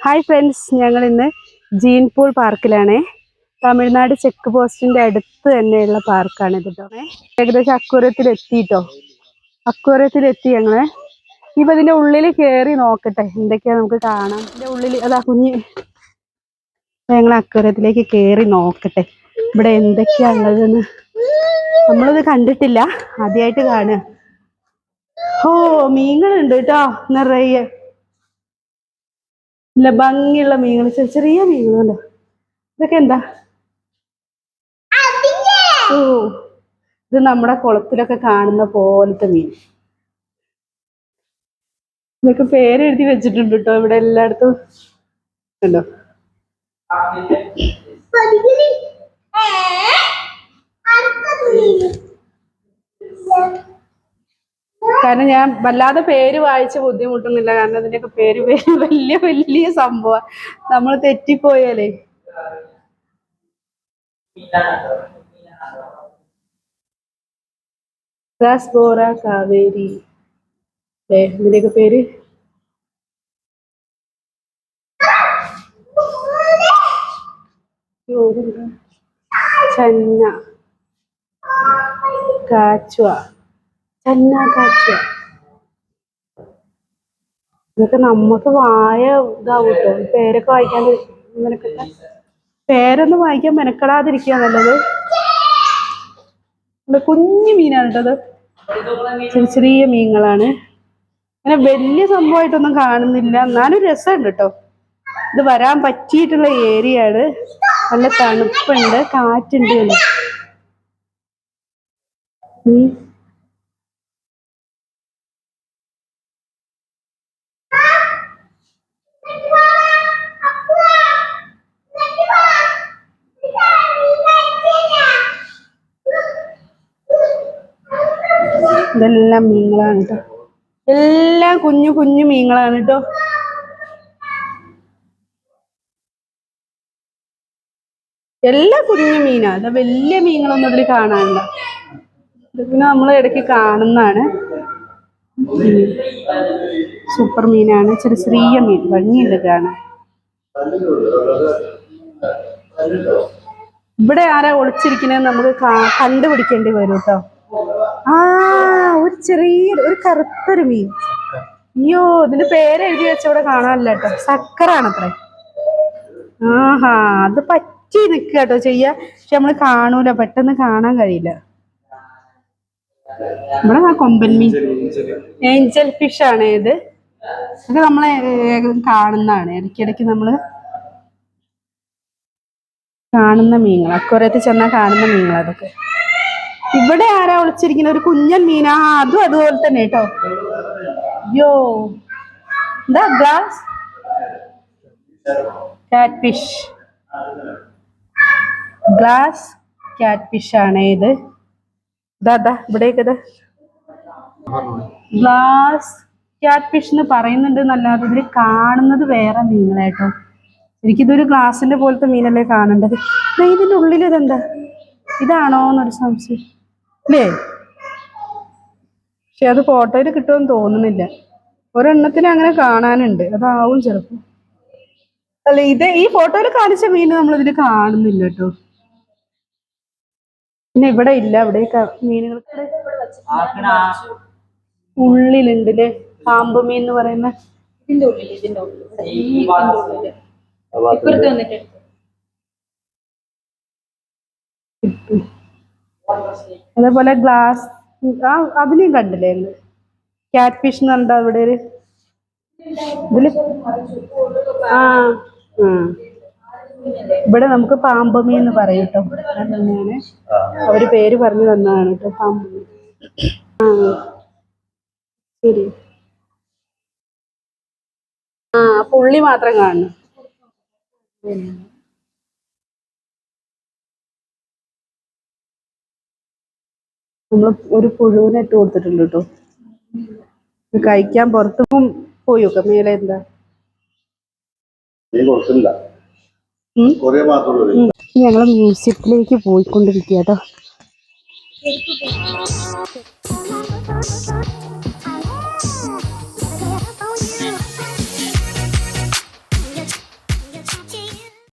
Hi friends, ഞങ്ങൾ ഇന്ന് ജീൻപൂൾ പാർക്കിലാണ്. Tamil Nadu check പോസ്റ്റിന്റെ അടുത്ത് തന്നെയുള്ള പാർക്കാണ് ഇത് കേട്ടോ. ഏകദേശം അക്വേറിയത്തിലെത്തി ഞങ്ങള്. ഇപ്പൊ ഇതിന്റെ ഉള്ളിൽ കയറി നോക്കട്ടെ എന്തൊക്കെയാ നമുക്ക് കാണാം. ഇതിന്റെ ഉള്ളിൽ അതാ കുഞ്ഞ്. ഞങ്ങൾ അക്വേറിയത്തിലേക്ക് കയറി നോക്കട്ടെ ഇവിടെ എന്തൊക്കെയാ ഉള്ളതെന്ന്. നമ്മളിത് കണ്ടിട്ടില്ല, ആദ്യമായിട്ട് കാണുക. ഓ, മീനുകളുണ്ട് കേട്ടോ, നിറയെ. ഇല്ല, ഭംഗിയുള്ള മീനുകൾ, ചെറിയ ചെറിയ മീനുകളല്ലോ. ഇതൊക്കെ എന്താ? ഓ, ഇത് നമ്മുടെ കുളത്തിലൊക്കെ കാണുന്ന പോലത്തെ മീൻ. ഇതൊക്കെ പേരെഴുതി വെച്ചിട്ടുണ്ട് കേട്ടോ ഇവിടെ എല്ലായിടത്തും. കണ്ടോ? കാരണം ഞാൻ വല്ലാതെ പേര് വായിച്ച് ബുദ്ധിമുട്ടുന്നില്ല, കാരണം അതിന്റെയൊക്കെ പേര് വലിയ വലിയ സംഭവം. നമ്മൾ തെറ്റിപ്പോയാലേ. റാസ്ബോറ, കാവേരി, ഇതിന്റെയൊക്കെ പേര്. ചന്ന കാച്ചുവ, ഇതൊക്കെ നമുക്ക് വായ ഇതാവും കേട്ടോ. പേരൊക്കെ വായിക്കാൻ മെനക്കെട്ട, പേരൊന്നും വായിക്കാൻ മെനക്കെടാതിരിക്കുക നല്ലത്. കുഞ്ഞു മീനാണ് കേട്ടത്, ചെറിയ ചെറിയ മീനുകളാണ്. അങ്ങനെ വലിയ സംഭവമായിട്ടൊന്നും കാണുന്നില്ല, എന്നാലും രസമുണ്ട് കേട്ടോ. ഇത് വരാൻ പറ്റിയിട്ടുള്ള ഏരിയ ആണ്. നല്ല തണുപ്പുണ്ട്, കാറ്റുണ്ട്. ഇതെല്ലാം മീനുകളാണ് കേട്ടോ, എല്ലാം കുഞ്ഞു കുഞ്ഞു മീനുകളാണ് കേട്ടോ. എല്ലാം കുഞ്ഞു മീനാ, അത് വലിയ മീനുകളൊന്നും അതിൽ കാണാനില്ല. ഇത് പിന്നെ നമ്മൾ ഇടയ്ക്ക് കാണുന്നതാണ്. സൂപ്പർ മീനാണ്, ചെറിയ ചെറിയ മീൻ, ഭംഗിയുണ്ട് കാണാൻ. ഇവിടെ ആരാ ഒളിച്ചിരിക്കുന്നത് നമുക്ക് കണ്ടുപിടിക്കേണ്ടി വരും കേട്ടോ. ആ, ഒരു ചെറിയ ഒരു കറുത്തൊരു മീൻ. അയ്യോ, ഇതിന്റെ പേര് എഴുതി വെച്ചവിടെ കാണാനില്ല കേട്ടോ. സക്കറാണത്രേ. ആഹാ, അത് പറ്റി നിൽക്കുക കേട്ടോ ചെയ്യാ. പക്ഷെ നമ്മള് കാണൂല, പെട്ടെന്ന് കാണാൻ കഴിയില്ല. ഇവിടെ കൊമ്പൻ മീൻ, ഏഞ്ചൽ ഫിഷ് ആണ് ഇത്. ഇതൊക്കെ നമ്മളെ കാണുന്നതാണ്, ഇടയ്ക്കിടയ്ക്ക് നമ്മള് കാണുന്ന മീനുകൾ. അക്വേറിയത്തിൽ ചെന്നാൽ കാണുന്ന മീനുകൾ അതൊക്കെ. ഇവിടെ ആരാ ഒളിച്ചിരിക്കുന്ന ഒരു കുഞ്ഞൻ മീനാ, അതും അതുപോലെ തന്നെ കേട്ടോ. അയ്യോ, എന്താ ഗ്ലാസ് കാറ്റ് ഫിഷ്, ഗ്ലാസ് കാറ്റ് ഫിഷ് ആണ് ഇത്. ഇതാ ഇവിടേക്ക് ഗ്ലാസ് കാറ്റ് ഫിഷ് എന്ന് പറയുന്നുണ്ട് എന്നല്ലാതെ ഇതിൽ കാണുന്നത് വേറെ മീനുകളായിട്ടോ. എനിക്കിതൊരു ഗ്ലാസിന്റെ പോലത്തെ മീനല്ലേ കാണേണ്ടത്. ഇതിന്റെ ഉള്ളിൽ ഇതെന്താ, ഇതാണോ എന്നൊരു സംശയം അല്ലേ. പക്ഷെ അത് ഫോട്ടോയിൽ കിട്ടുമെന്ന് തോന്നുന്നില്ല. ഒരെണ്ണത്തിന് അങ്ങനെ കാണാനുണ്ട്, അതാവും ചിലപ്പോ. അല്ല, ഇത് ഈ ഫോട്ടോയിൽ കാണിച്ച മീൻ നമ്മളിതിൽ കാണുന്നില്ല കേട്ടോ. പിന്നെ ഇവിടെ ഇല്ല, ഇവിടെ മീനുകൾക്ക് ഉള്ളിലുണ്ടല്ലേ പാമ്പ് മീൻ എന്ന് പറയുന്ന. ഇതിന്റെ ഉള്ളിൽ അതേപോലെ ഗ്ലാസ് അതിനെയും കണ്ടില്ലേ ക്യാറ്റ് ഫിഷ് എന്ന് പറഞ്ഞാൽ അവിടെ ഒരു ഇതില്. ഇവിടെ നമുക്ക് പാമ്പ് മീൻ എന്ന് പറയും കേട്ടോ. അതന്നെയാണ് അവര് പേര് പറഞ്ഞു തന്നതാണ് കേട്ടോ, പാമ്പ് മീൻ. ശരി. പുള്ളി മാത്രം കാണുന്നു. നമ്മൾ ഒരു പുഴുവിനെ ഇട്ട് കൊടുത്തിട്ടുണ്ട് കേട്ടോ, കഴിക്കാൻ. പുറത്തും പോയി നോക്കാം മേലെ എന്താ. ഞങ്ങള് മ്യൂസിയത്തിലേക്ക് പോയിക്കൊണ്ടിരിക്കുക കേട്ടോ.